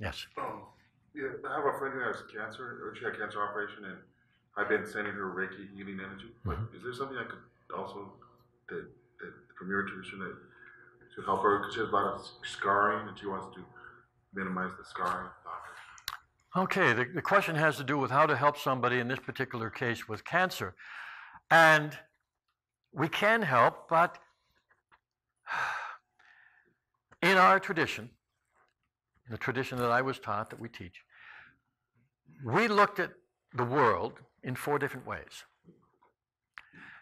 Yes. Yeah, I have a friend who has cancer, or she had a cancer operation, and I've been sending her Reiki healing energy. But is there something I could also, that from your tradition, that should help her? Because she has a lot of scarring, and she wants to minimize the scarring. Okay, the question has to do with how to help somebody, in this particular case, with cancer. And we can help, but in our tradition, the tradition that I was taught, that we teach, we looked at the world in 4 different ways.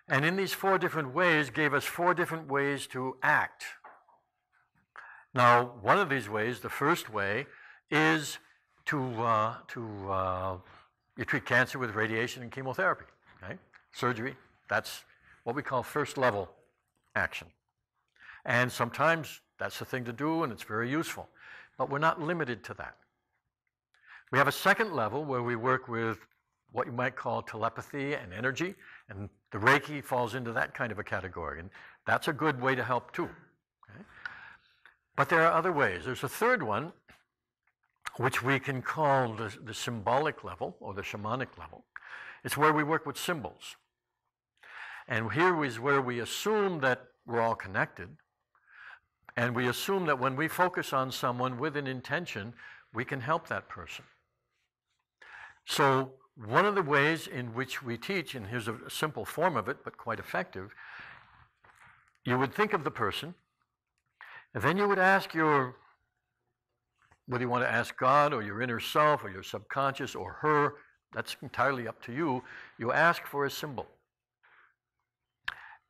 And in these 4 different ways gave us 4 different ways to act. Now, one of these ways, the first way, is you treat cancer with radiation and chemotherapy, okay? Surgery, that's what we call first level action. And sometimes that's the thing to do, and it's very useful. But we're not limited to that. We have a second level where we work with what you might call telepathy and energy, and the Reiki falls into that kind of a category, and that's a good way to help too. Okay? But there are other ways. There's a third one, which we can call the symbolic level, or the shamanic level. It's where we work with symbols. And here is where we assume that we're all connected, and we assume that when we focus on someone with an intention, we can help that person. So one of the ways in which we teach, and here's a simple form of it, but quite effective, you would think of the person, and then you would ask whether you want to ask God or your inner self or your subconscious or her, that's entirely up to you. You ask for a symbol.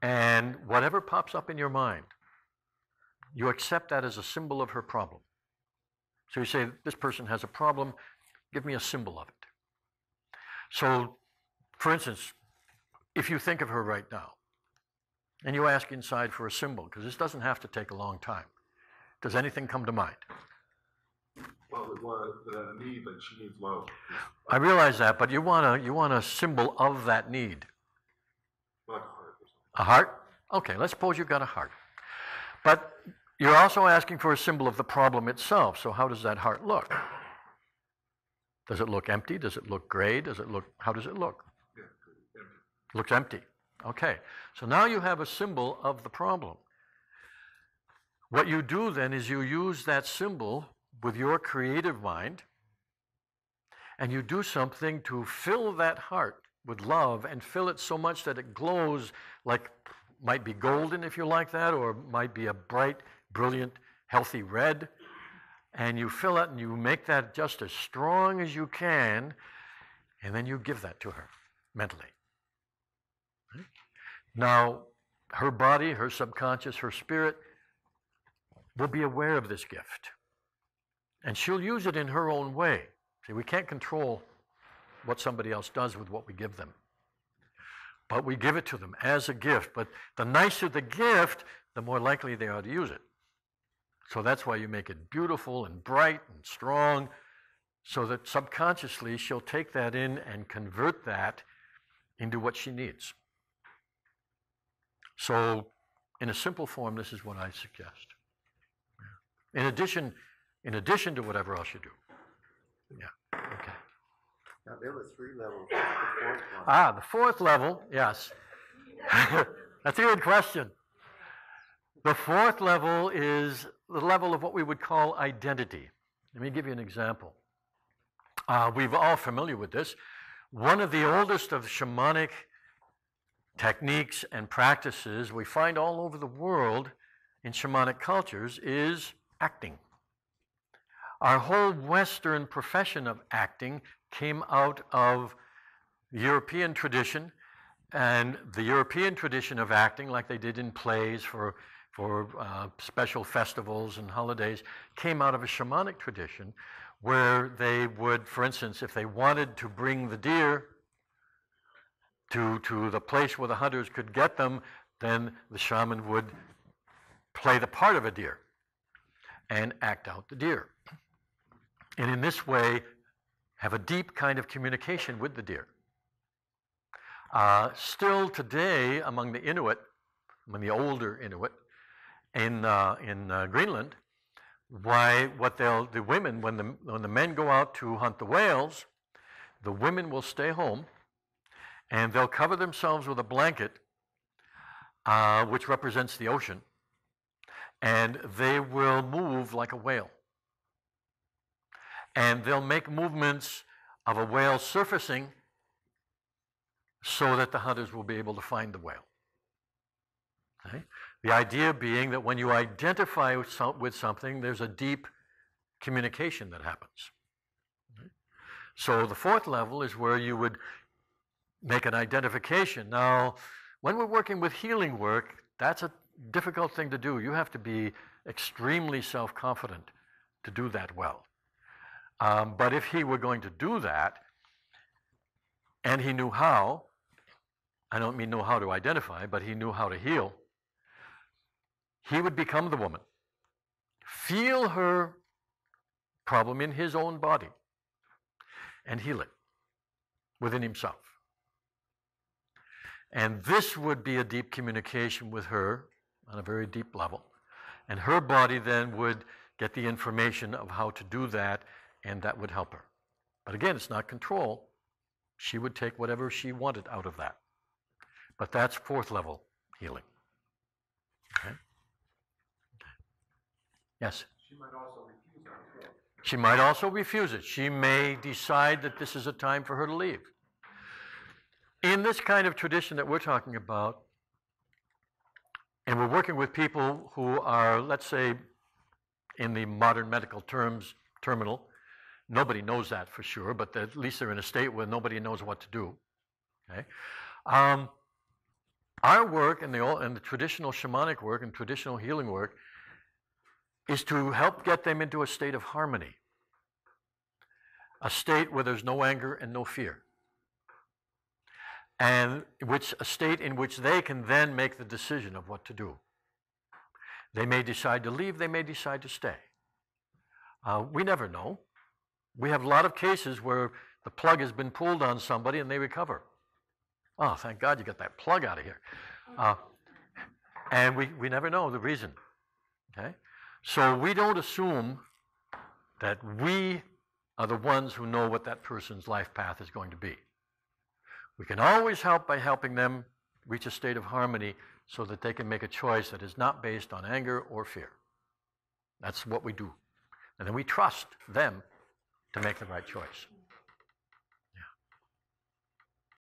And whatever pops up in your mind, you accept that as a symbol of her problem. So you say, this person has a problem, give me a symbol of it. So, for instance, if you think of her right now, and you ask inside for a symbol, because this doesn't have to take a long time, does anything come to mind? Well, the need, like she needs love. I realize that, but you want a symbol of that need. Like a heart or something. A heart? Okay, let's suppose you've got a heart. But you're also asking for a symbol of the problem itself, so how does that heart look? Does it look empty? Does it look gray? How does it look? Yeah, empty. Looks empty. Okay, so now you have a symbol of the problem. What you do then is you use that symbol with your creative mind, and you do something to fill that heart with love and fill it so much that it glows, like might be golden if you like that, or might be a bright, brilliant, healthy red. And you fill it and you make that just as strong as you can, and then you give that to her mentally. Right? Now, her body, her subconscious, her spirit will be aware of this gift. And she'll use it in her own way. See, we can't control what somebody else does with what we give them. But we give it to them as a gift. But the nicer the gift, the more likely they are to use it. So that's why you make it beautiful and bright and strong, so that subconsciously she'll take that in and convert that into what she needs. So in a simple form, this is what I suggest. In addition to whatever else you do. Yeah, okay. Now, there were 3 levels. The 4th one. The 4th level, yes. That's a good question. The 4th level is the level of what we would call identity. Let me give you an example. We're all familiar with this. One of the oldest of shamanic techniques and practices we find all over the world in shamanic cultures is acting. Our whole Western profession of acting came out of the European tradition, and the European tradition of acting, like they did in plays for special festivals and holidays, came out of a shamanic tradition where they would, for instance, if they wanted to bring the deer to the place where the hunters could get them, then the shaman would play the part of a deer and act out the deer. And in this way, have a deep kind of communication with the deer. Still today, among the older Inuit, in Greenland, the women, when the men go out to hunt the whales, the women will stay home and they'll cover themselves with a blanket, which represents the ocean, and they will move like a whale. And they'll make movements of a whale surfacing so that the hunters will be able to find the whale. Okay? The idea being that when you identify with something, there's a deep communication that happens. Okay? So the fourth level is where you would make an identification. Now, when we're working with healing work, that's a difficult thing to do. You have to be extremely self-confident to do that well. But if he were going to do that, and he knew how, I don't mean know how to identify, but he knew how to heal, he would become the woman, feel her problem in his own body, and heal it within himself. And this would be a deep communication with her on a very deep level. And her body then would get the information of how to do that, and that would help her. But again, it's not control. She would take whatever she wanted out of that. But that's fourth level healing. Okay? Yes? She might also refuse that. She might also refuse it. She may decide that this is a time for her to leave. In this kind of tradition that we're talking about, and we're working with people who are, let's say, in the modern medical terms, terminal. Nobody knows that for sure, but at least they're in a state where nobody knows what to do. Okay? Our work and the traditional shamanic work and traditional healing work is to help get them into a state of harmony, a state where there's no anger and no fear, and a state in which they can then make the decision of what to do. They may decide to leave, they may decide to stay. We never know. We have a lot of cases where the plug has been pulled on somebody and they recover. Oh, thank God you got that plug out of here. And we never know the reason. Okay? So we don't assume that we are the ones who know what that person's life path is going to be. We can always help by helping them reach a state of harmony so that they can make a choice that is not based on anger or fear. That's what we do. And then we trust them to make the right choice.